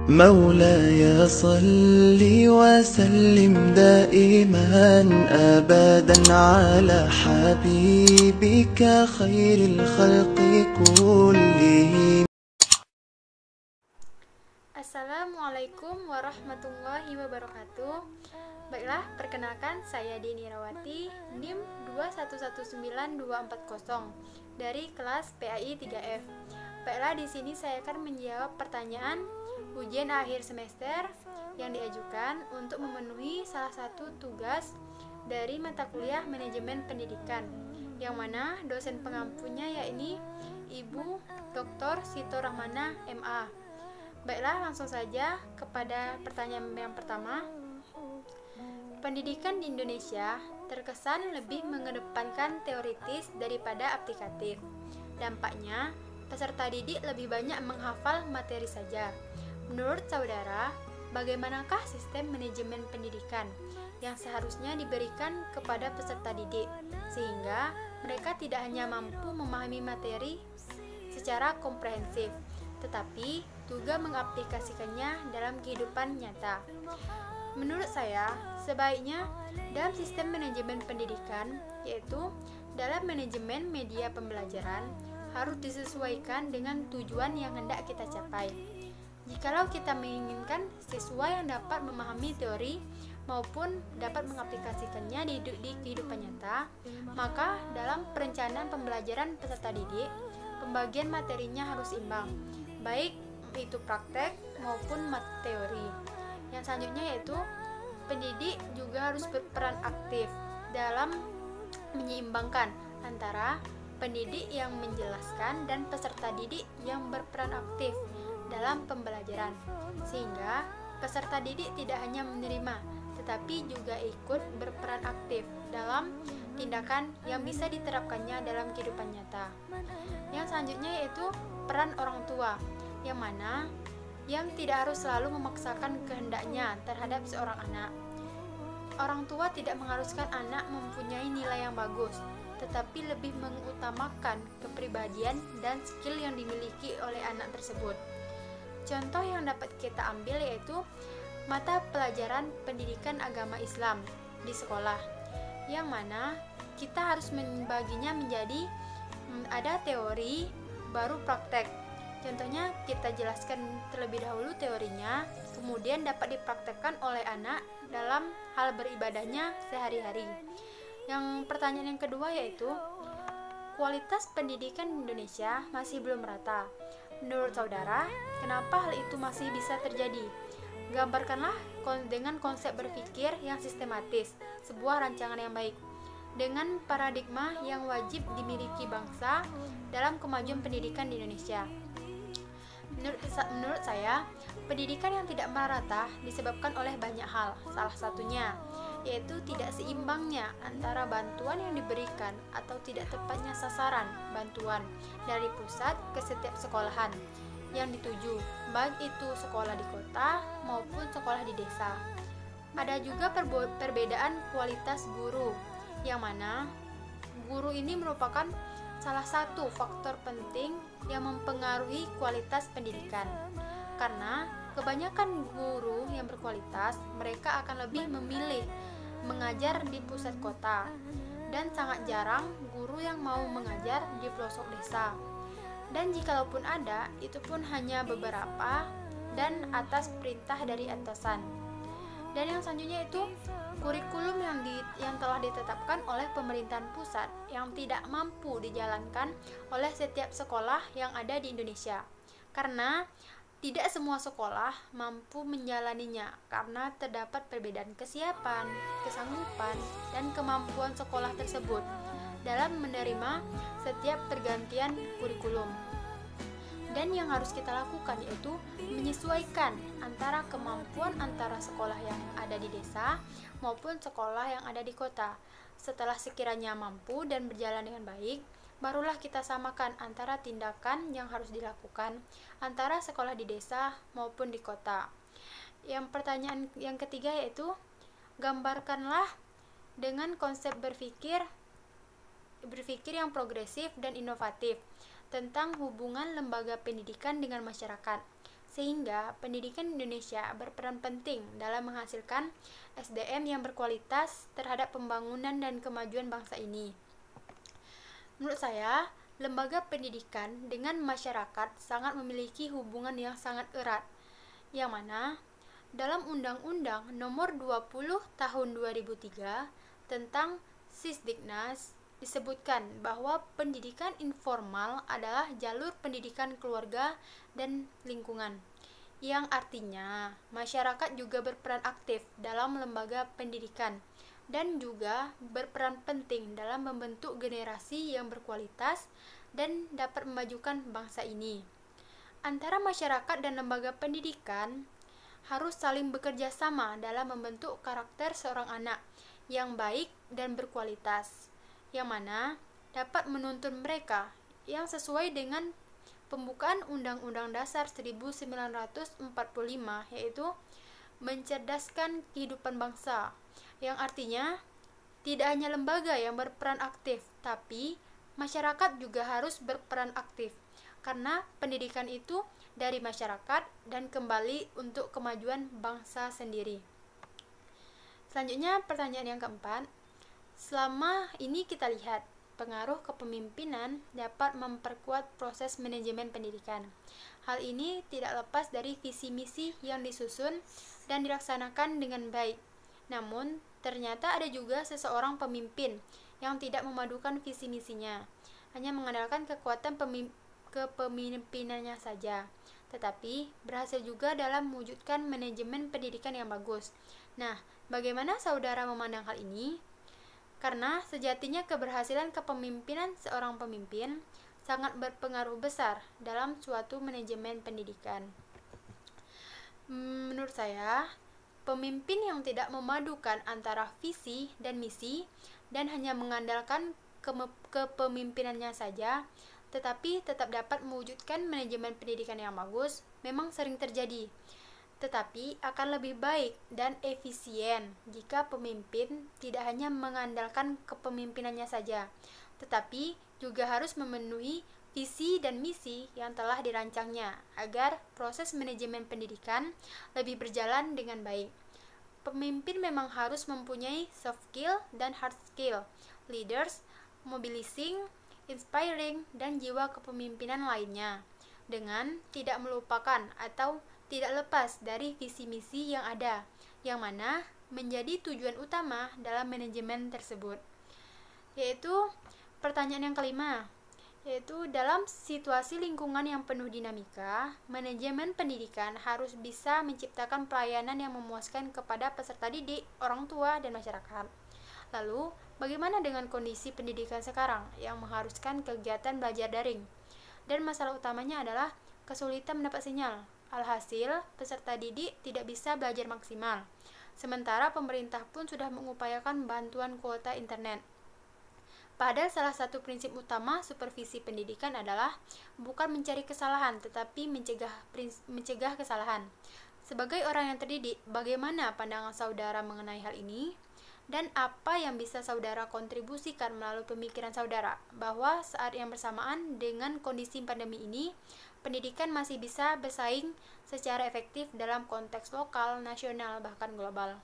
مولاي صل وسلم دائما أبدا على حبيبك خير الخلق كلهم. Assalamualaikum warahmatullahi wabarakatuh. Baiklah, perkenalkan saya Dini Rawati, NIM 2119240 dari kelas PAI 3F. Baiklah, di sini saya akan menjawab pertanyaan ujian akhir semester yang diajukan untuk memenuhi salah satu tugas dari mata kuliah manajemen pendidikan, yang mana dosen pengampunya yakni Ibu Dr. Sito Rahmana MA. Baiklah, langsung saja kepada pertanyaan yang pertama. Pendidikan di Indonesia terkesan lebih mengedepankan teoritis daripada aplikatif. Dampaknya, peserta didik lebih banyak menghafal materi saja. Menurut saudara, bagaimanakah sistem manajemen pendidikan yang seharusnya diberikan kepada peserta didik, sehingga mereka tidak hanya mampu memahami materi secara komprehensif, tetapi juga mengaplikasikannya dalam kehidupan nyata? Menurut saya, sebaiknya dalam sistem manajemen pendidikan, yaitu dalam manajemen media pembelajaran, harus disesuaikan dengan tujuan yang hendak kita capai. Jikalau kita menginginkan siswa yang dapat memahami teori maupun dapat mengaplikasikannya di kehidupan nyata, maka dalam perencanaan pembelajaran peserta didik, pembagian materinya harus imbang, baik itu praktek maupun teori. Yang selanjutnya yaitu pendidik juga harus berperan aktif dalam menyeimbangkan antara pendidik yang menjelaskan dan peserta didik yang berperan aktif dalam pembelajaran, sehingga peserta didik tidak hanya menerima tetapi juga ikut berperan aktif dalam tindakan yang bisa diterapkannya dalam kehidupan nyata. Yang selanjutnya yaitu peran orang tua, yang mana yang tidak harus selalu memaksakan kehendaknya terhadap seorang anak. Orang tua tidak mengharuskan anak mempunyai nilai yang bagus, tetapi lebih mengutamakan kepribadian dan skill yang dimiliki oleh anak tersebut. Contoh yang dapat kita ambil yaitu mata pelajaran pendidikan agama Islam di sekolah, yang mana kita harus membaginya menjadi ada teori baru praktek. Contohnya, kita jelaskan terlebih dahulu teorinya, kemudian dapat dipraktekkan oleh anak dalam hal beribadahnya sehari-hari. Yang pertanyaan yang kedua yaitu, kualitas pendidikan di Indonesia masih belum merata. Menurut saudara, kenapa hal itu masih bisa terjadi? Gambarkanlah dengan konsep berpikir yang sistematis, sebuah rancangan yang baik, dengan paradigma yang wajib dimiliki bangsa dalam kemajuan pendidikan di Indonesia. Menurut saya, pendidikan yang tidak merata disebabkan oleh banyak hal. Salah satunya yaitu tidak seimbangnya antara bantuan yang diberikan atau tidak tepatnya sasaran bantuan dari pusat ke setiap sekolahan yang dituju, baik itu sekolah di kota maupun sekolah di desa. Ada juga perbedaan kualitas guru, yang mana guru ini merupakan salah satu faktor penting yang mempengaruhi kualitas pendidikan. Karena kebanyakan guru yang berkualitas, mereka akan lebih memilih mengajar di pusat kota, dan sangat jarang guru yang mau mengajar di pelosok desa. Dan jikalaupun ada, itu pun hanya beberapa dan atas perintah dari atasan. Dan yang selanjutnya itu kurikulum yang telah ditetapkan oleh pemerintahan pusat yang tidak mampu dijalankan oleh setiap sekolah yang ada di Indonesia, karena tidak semua sekolah mampu menjalaninya karena terdapat perbedaan kesiapan, kesanggupan, dan kemampuan sekolah tersebut dalam menerima setiap pergantian kurikulum. Dan yang harus kita lakukan yaitu menyesuaikan antara kemampuan antara sekolah yang ada di desa maupun sekolah yang ada di kota. Setelah sekiranya mampu dan berjalan dengan baik, barulah kita samakan antara tindakan yang harus dilakukan antara sekolah di desa maupun di kota. Yang pertanyaan yang ketiga yaitu, gambarkanlah dengan konsep berpikir yang progresif dan inovatif tentang hubungan lembaga pendidikan dengan masyarakat, sehingga pendidikan Indonesia berperan penting dalam menghasilkan SDM yang berkualitas terhadap pembangunan dan kemajuan bangsa ini. Menurut saya, lembaga pendidikan dengan masyarakat sangat memiliki hubungan yang sangat erat, yang mana dalam Undang-Undang Nomor 20 Tahun 2003 tentang Sisdiknas disebutkan bahwa pendidikan informal adalah jalur pendidikan keluarga dan lingkungan, yang artinya masyarakat juga berperan aktif dalam lembaga pendidikan dan juga berperan penting dalam membentuk generasi yang berkualitas dan dapat memajukan bangsa ini. Antara masyarakat dan lembaga pendidikan harus saling bekerja sama dalam membentuk karakter seorang anak yang baik dan berkualitas, yang mana dapat menuntun mereka yang sesuai dengan pembukaan Undang-Undang Dasar 1945, yaitu mencerdaskan kehidupan bangsa, yang artinya tidak hanya lembaga yang berperan aktif, tapi masyarakat juga harus berperan aktif, karena pendidikan itu dari masyarakat dan kembali untuk kemajuan bangsa sendiri. Selanjutnya, pertanyaan yang keempat. Selama ini kita lihat, pengaruh kepemimpinan dapat memperkuat proses manajemen pendidikan. Hal ini tidak lepas dari visi misi yang disusun dan dilaksanakan dengan baik. Namun, ternyata ada juga seseorang pemimpin yang tidak memadukan visi misinya, hanya mengandalkan kekuatan kepemimpinannya saja, tetapi berhasil juga dalam mewujudkan manajemen pendidikan yang bagus. Nah, bagaimana saudara memandang hal ini? Karena sejatinya keberhasilan kepemimpinan seorang pemimpin sangat berpengaruh besar dalam suatu manajemen pendidikan. Menurut saya, pemimpin yang tidak memadukan antara visi dan misi dan hanya mengandalkan kepemimpinannya saja, tetapi tetap dapat mewujudkan manajemen pendidikan yang bagus, memang sering terjadi. Tetapi akan lebih baik dan efisien jika pemimpin tidak hanya mengandalkan kepemimpinannya saja, tetapi juga harus memenuhi visi dan misi yang telah dirancangnya agar proses manajemen pendidikan lebih berjalan dengan baik. Pemimpin memang harus mempunyai soft skill dan hard skill, leaders, mobilizing, inspiring, dan jiwa kepemimpinan lainnya, dengan tidak melupakan atau tidak lepas dari visi misi yang ada, yang mana menjadi tujuan utama dalam manajemen tersebut. Yaitu pertanyaan yang kelima, yaitu dalam situasi lingkungan yang penuh dinamika, manajemen pendidikan harus bisa menciptakan pelayanan yang memuaskan kepada peserta didik, orang tua, dan masyarakat. Lalu, bagaimana dengan kondisi pendidikan sekarang yang mengharuskan kegiatan belajar daring? Dan masalah utamanya adalah kesulitan mendapat sinyal. Alhasil, peserta didik tidak bisa belajar maksimal. Sementara pemerintah pun sudah mengupayakan bantuan kuota internet. Padahal salah satu prinsip utama supervisi pendidikan adalah bukan mencari kesalahan, tetapi mencegah kesalahan. Sebagai orang yang terdidik, bagaimana pandangan saudara mengenai hal ini? Dan apa yang bisa saudara kontribusikan melalui pemikiran saudara bahwa saat yang bersamaan dengan kondisi pandemi ini, pendidikan masih bisa bersaing secara efektif dalam konteks lokal, nasional, bahkan global.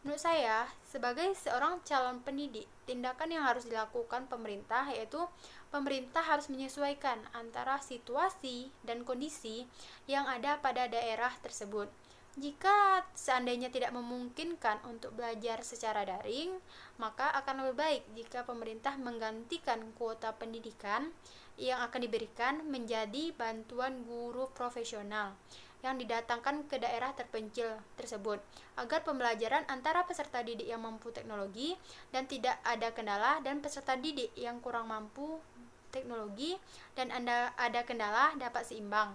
Menurut saya, sebagai seorang calon pendidik, tindakan yang harus dilakukan pemerintah yaitu pemerintah harus menyesuaikan antara situasi dan kondisi yang ada pada daerah tersebut. Jika seandainya tidak memungkinkan untuk belajar secara daring, maka akan lebih baik jika pemerintah menggantikan kuota pendidikan yang akan diberikan menjadi bantuan guru profesional yang didatangkan ke daerah terpencil tersebut, agar pembelajaran antara peserta didik yang mampu teknologi dan tidak ada kendala dan peserta didik yang kurang mampu teknologi dan ada kendala dapat seimbang.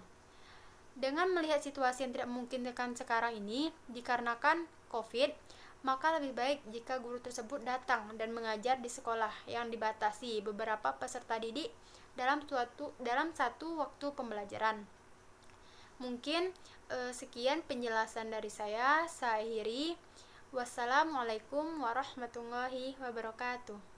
Dengan melihat situasi yang tidak memungkinkan sekarang ini dikarenakan COVID, maka lebih baik jika guru tersebut datang dan mengajar di sekolah yang dibatasi beberapa peserta didik dalam satu waktu pembelajaran. Mungkin sekian penjelasan dari saya akhiri. Wassalamualaikum warahmatullahi wabarakatuh.